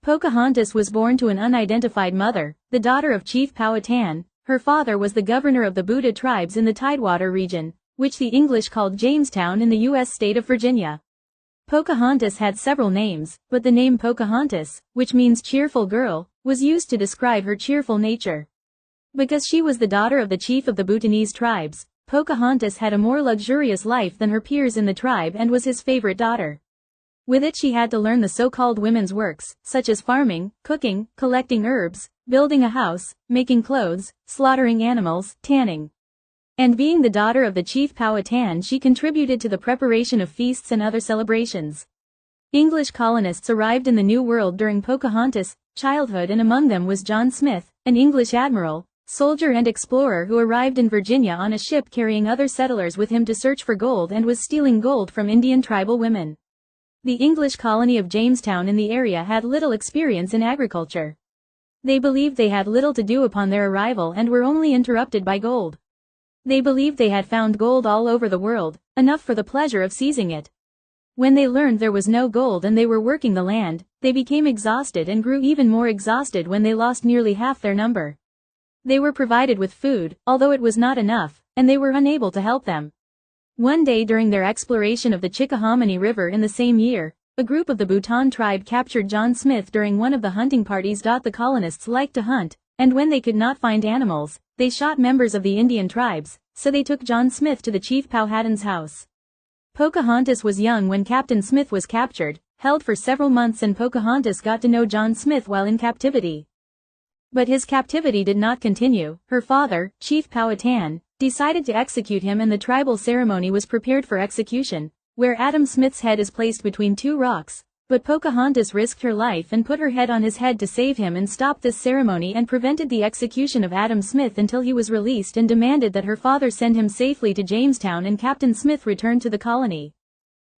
Pocahontas was born to an unidentified mother, the daughter of Chief Powhatan. Her father was the governor of the Buda tribes in the Tidewater region, which the English called Jamestown in the U.S. state of Virginia. Pocahontas had several names, but the name Pocahontas, which means cheerful girl, was used to describe her cheerful nature. Because she was the daughter of the chief of the Bhutanese tribes, Pocahontas had a more luxurious life than her peers in the tribe and was his favorite daughter. With it she had to learn the so-called women's works, such as farming, cooking, collecting herbs, building a house, making clothes, slaughtering animals, tanning. And being the daughter of the Chief Powhatan, she contributed to the preparation of feasts and other celebrations. English colonists arrived in the New World during Pocahontas' childhood, and among them was John Smith, an English admiral, soldier and explorer who arrived in Virginia on a ship carrying other settlers with him to search for gold and was stealing gold from Indian tribal women. The English colony of Jamestown in the area had little experience in agriculture. They believed they had little to do upon their arrival and were only interrupted by gold. They believed they had found gold all over the world, enough for the pleasure of seizing it. When they learned there was no gold and they were working the land, they became exhausted and grew even more exhausted when they lost nearly half their number. They were provided with food, although it was not enough, and they were unable to help them. One day during their exploration of the Chickahominy River in the same year, a group of the Bhutan tribe captured John Smith during one of the hunting parties. The colonists liked to hunt, and when they could not find animals, they shot members of the Indian tribes, so they took John Smith to the Chief Powhatan's house. Pocahontas was young when Captain Smith was captured, held for several months, and Pocahontas got to know John Smith while in captivity. But his captivity did not continue. Her father, Chief Powhatan, decided to execute him, and the tribal ceremony was prepared for execution, where Adam Smith's head is placed between two rocks. But Pocahontas risked her life and put her head on his head to save him and stop this ceremony and prevented the execution of Adam Smith until he was released, and demanded that her father send him safely to Jamestown and Captain Smith returned to the colony.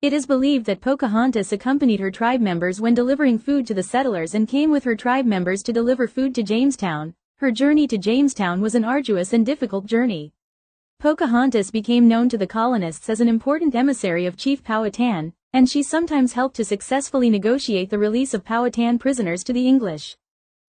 It is believed that Pocahontas accompanied her tribe members when delivering food to the settlers and came with her tribe members to deliver food to Jamestown. Her journey to Jamestown was an arduous and difficult journey. Pocahontas became known to the colonists as an important emissary of Chief Powhatan, and she sometimes helped to successfully negotiate the release of Powhatan prisoners to the English.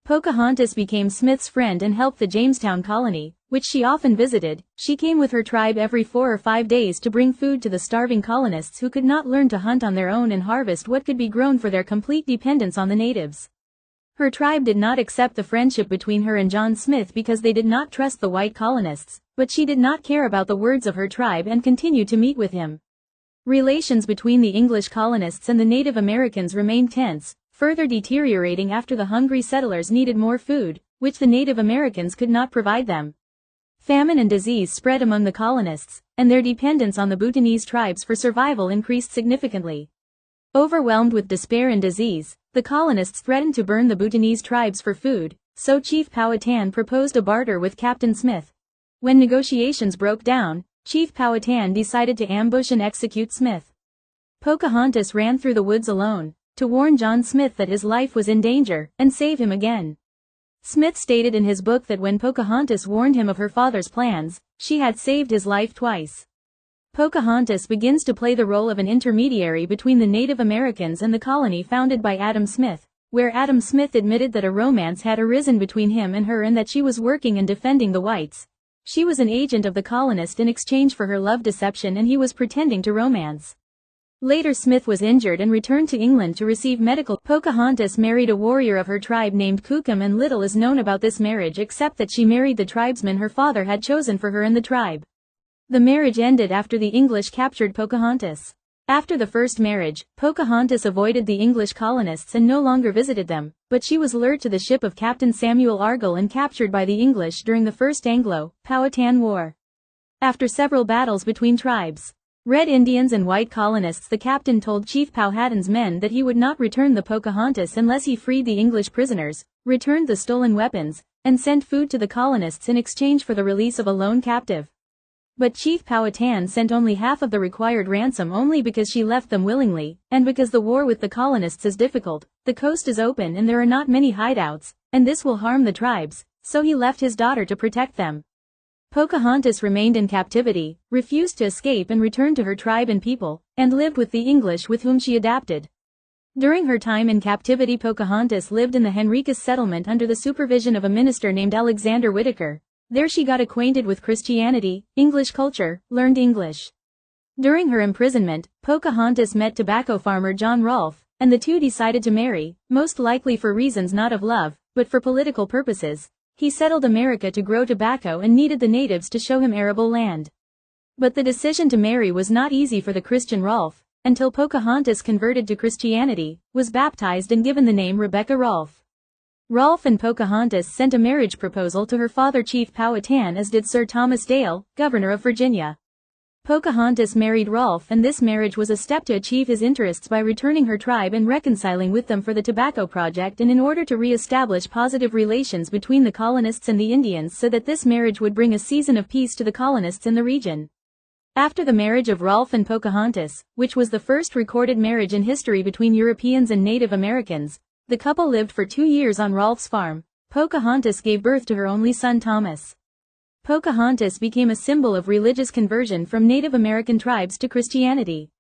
Pocahontas became Smith's friend and helped the Jamestown colony, which she often visited. She came with her tribe every 4 or 5 days to bring food to the starving colonists who could not learn to hunt on their own and harvest what could be grown for their complete dependence on the natives. Her tribe did not accept the friendship between her and John Smith because they did not trust the white colonists, but she did not care about the words of her tribe and continued to meet with him. Relations between the English colonists and the Native Americans remained tense, further deteriorating after the hungry settlers needed more food, which the Native Americans could not provide them. Famine and disease spread among the colonists, and their dependence on the Bhutanese tribes for survival increased significantly. Overwhelmed with despair and disease, the colonists threatened to burn the Bhutanese tribes for food, so Chief Powhatan proposed a barter with Captain Smith. When negotiations broke down, Chief Powhatan decided to ambush and execute Smith. Pocahontas ran through the woods alone, to warn John Smith that his life was in danger, and save him again. Smith stated in his book that when Pocahontas warned him of her father's plans, she had saved his life twice. Pocahontas begins to play the role of an intermediary between the Native Americans and the colony founded by Adam Smith, where Adam Smith admitted that a romance had arisen between him and her and that she was working and defending the whites. She was an agent of the colonist in exchange for her love deception, and he was pretending to romance. Later Smith was injured and returned to England to receive medical. Pocahontas married a warrior of her tribe named Cookham, and little is known about this marriage except that she married the tribesman her father had chosen for her in the tribe. The marriage ended after the English captured Pocahontas. After the first marriage, Pocahontas avoided the English colonists and no longer visited them, but she was lured to the ship of Captain Samuel Argall and captured by the English during the First Anglo-Powhatan War. After several battles between tribes, Red Indians and white colonists, the captain told Chief Powhatan's men that he would not return the Pocahontas unless he freed the English prisoners, returned the stolen weapons, and sent food to the colonists in exchange for the release of a lone captive. But Chief Powhatan sent only half of the required ransom, only because she left them willingly, and because the war with the colonists is difficult, the coast is open and there are not many hideouts, and this will harm the tribes, so he left his daughter to protect them. Pocahontas remained in captivity, refused to escape and returned to her tribe and people, and lived with the English with whom she adapted. During her time in captivity, Pocahontas lived in the Henricus settlement under the supervision of a minister named Alexander Whitaker. There she got acquainted with Christianity, English culture, learned English. During her imprisonment, Pocahontas met tobacco farmer John Rolfe, and the two decided to marry, most likely for reasons not of love, but for political purposes. He settled America to grow tobacco and needed the natives to show him arable land. But the decision to marry was not easy for the Christian Rolfe, until Pocahontas converted to Christianity, was baptized and given the name Rebecca Rolfe. Rolfe and Pocahontas sent a marriage proposal to her father Chief Powhatan, as did Sir Thomas Dale, governor of Virginia. Pocahontas married Rolfe, and this marriage was a step to achieve his interests by returning her tribe and reconciling with them for the Tobacco Project, and in order to re-establish positive relations between the colonists and the Indians, so that this marriage would bring a season of peace to the colonists in the region. After the marriage of Rolfe and Pocahontas, which was the first recorded marriage in history between Europeans and Native Americans, the couple lived for 2 years on Rolfe's farm. Pocahontas gave birth to her only son Thomas. Pocahontas became a symbol of religious conversion from Native American tribes to Christianity.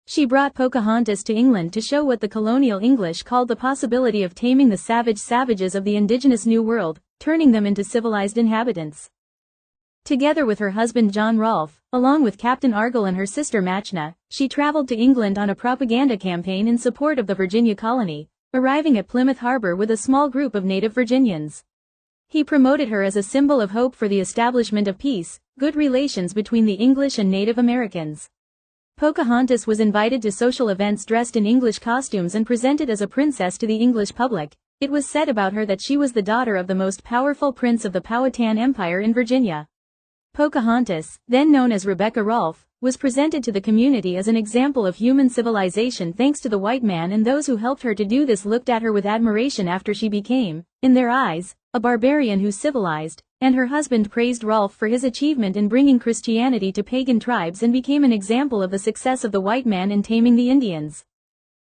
She brought Pocahontas to England to show what the colonial English called the possibility of taming the savages of the indigenous New World, turning them into civilized inhabitants. Together with her husband John Rolfe, along with Captain Argall and her sister Machna, she traveled to England on a propaganda campaign in support of the Virginia colony, arriving at Plymouth Harbor with a small group of native Virginians. He promoted her as a symbol of hope for the establishment of peace, good relations between the English and Native Americans. Pocahontas was invited to social events dressed in English costumes and presented as a princess to the English public. It was said about her that she was the daughter of the most powerful prince of the Powhatan Empire in Virginia. Pocahontas, then known as Rebecca Rolfe, was presented to the community as an example of human civilization thanks to the white man, and those who helped her to do this looked at her with admiration after she became, in their eyes, a barbarian who civilized, and her husband praised Rolfe for his achievement in bringing Christianity to pagan tribes and became an example of the success of the white man in taming the Indians.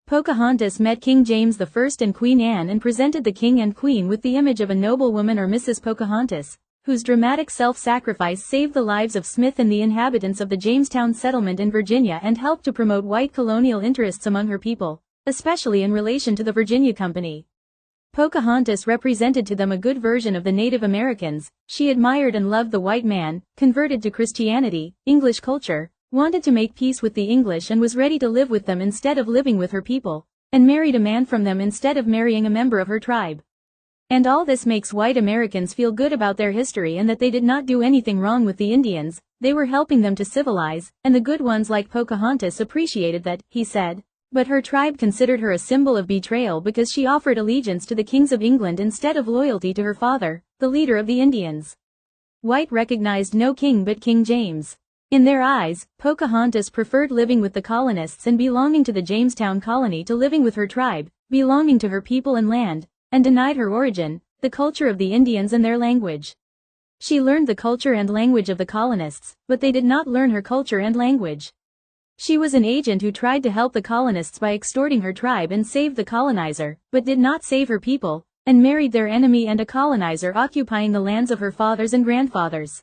Pocahontas met King James I and Queen Anne and presented the king and queen with the image of a noblewoman, or Mrs. Pocahontas, whose dramatic self-sacrifice saved the lives of Smith and the inhabitants of the Jamestown settlement in Virginia and helped to promote white colonial interests among her people, especially in relation to the Virginia Company. Pocahontas represented to them a good version of the Native Americans. She admired and loved the white man, converted to Christianity, English culture, wanted to make peace with the English and was ready to live with them instead of living with her people, and married a man from them instead of marrying a member of her tribe. And all this makes white Americans feel good about their history and that they did not do anything wrong with the Indians, they were helping them to civilize, and the good ones like Pocahontas appreciated that, he said. But her tribe considered her a symbol of betrayal because she offered allegiance to the kings of England instead of loyalty to her father, the leader of the Indians. White recognized no king but King James. In their eyes, Pocahontas preferred living with the colonists and belonging to the Jamestown colony to living with her tribe, belonging to her people and land, and denied her origin, the culture of the Indians and their language. She learned the culture and language of the colonists, but they did not learn her culture and language. She was an agent who tried to help the colonists by extorting her tribe and saved the colonizer, but did not save her people, and married their enemy and a colonizer occupying the lands of her fathers and grandfathers.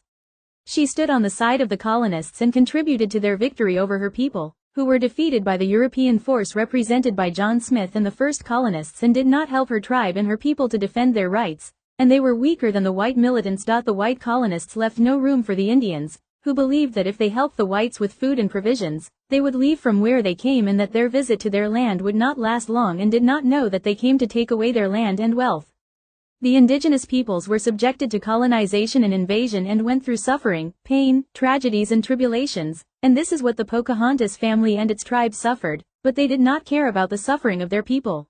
She stood on the side of the colonists and contributed to their victory over her people, who were defeated by the European force represented by John Smith and the first colonists, and did not help her tribe and her people to defend their rights, and they were weaker than the white militants. The white colonists left no room for the Indians, who believed that if they helped the whites with food and provisions, they would leave from where they came and that their visit to their land would not last long, and did not know that they came to take away their land and wealth. The indigenous peoples were subjected to colonization and invasion and went through suffering, pain, tragedies and tribulations, and this is what the Pocahontas family and its tribe suffered, but they did not care about the suffering of their people.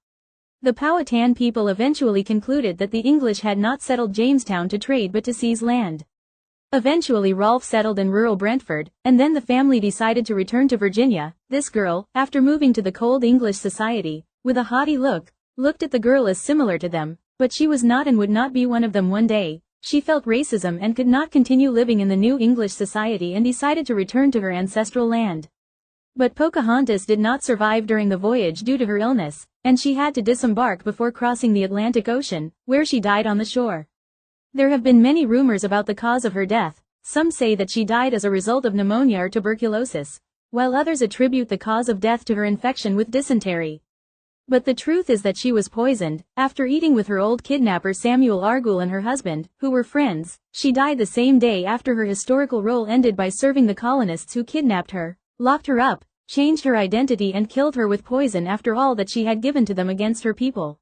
The Powhatan people eventually concluded that the English had not settled Jamestown to trade but to seize land. Eventually Rolfe settled in rural Brentford, and then the family decided to return to Virginia. This girl, after moving to the cold English society, with a haughty look, looked at the girl as similar to them, but she was not and would not be one of them. One day, she felt racism and could not continue living in the new English society and decided to return to her ancestral land. But Pocahontas did not survive during the voyage due to her illness, and she had to disembark before crossing the Atlantic Ocean, where she died on the shore. There have been many rumors about the cause of her death. Some say that she died as a result of pneumonia or tuberculosis, while others attribute the cause of death to her infection with dysentery. But the truth is that she was poisoned. After eating with her old kidnapper Samuel Argul and her husband, who were friends, she died the same day after her historical role ended by serving the colonists who kidnapped her, locked her up, changed her identity and killed her with poison after all that she had given to them against her people.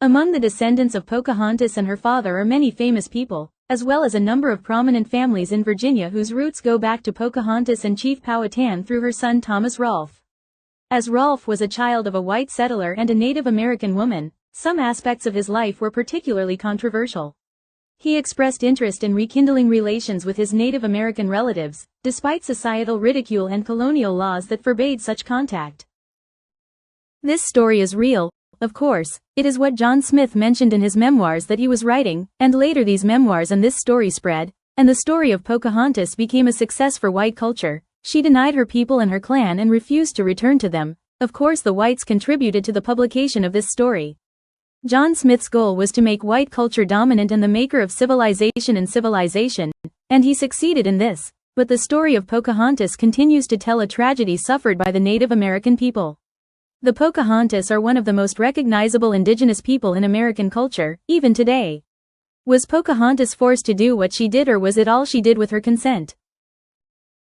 Among the descendants of Pocahontas and her father are many famous people, as well as a number of prominent families in Virginia whose roots go back to Pocahontas and Chief Powhatan through her son Thomas Rolfe. As Rolfe was a child of a white settler and a Native American woman, some aspects of his life were particularly controversial. He expressed interest in rekindling relations with his Native American relatives, despite societal ridicule and colonial laws that forbade such contact. This story is real, of course. It is what John Smith mentioned in his memoirs that he was writing, and later these memoirs and this story spread, and the story of Pocahontas became a success for white culture. She denied her people and her clan and refused to return to them. Of course the whites contributed to the publication of this story. John Smith's goal was to make white culture dominant and the maker of civilization and civilization, and he succeeded in this. But the story of Pocahontas continues to tell a tragedy suffered by the Native American people. The Pocahontas are one of the most recognizable indigenous people in American culture, even today. Was Pocahontas forced to do what she did, or was it all she did with her consent?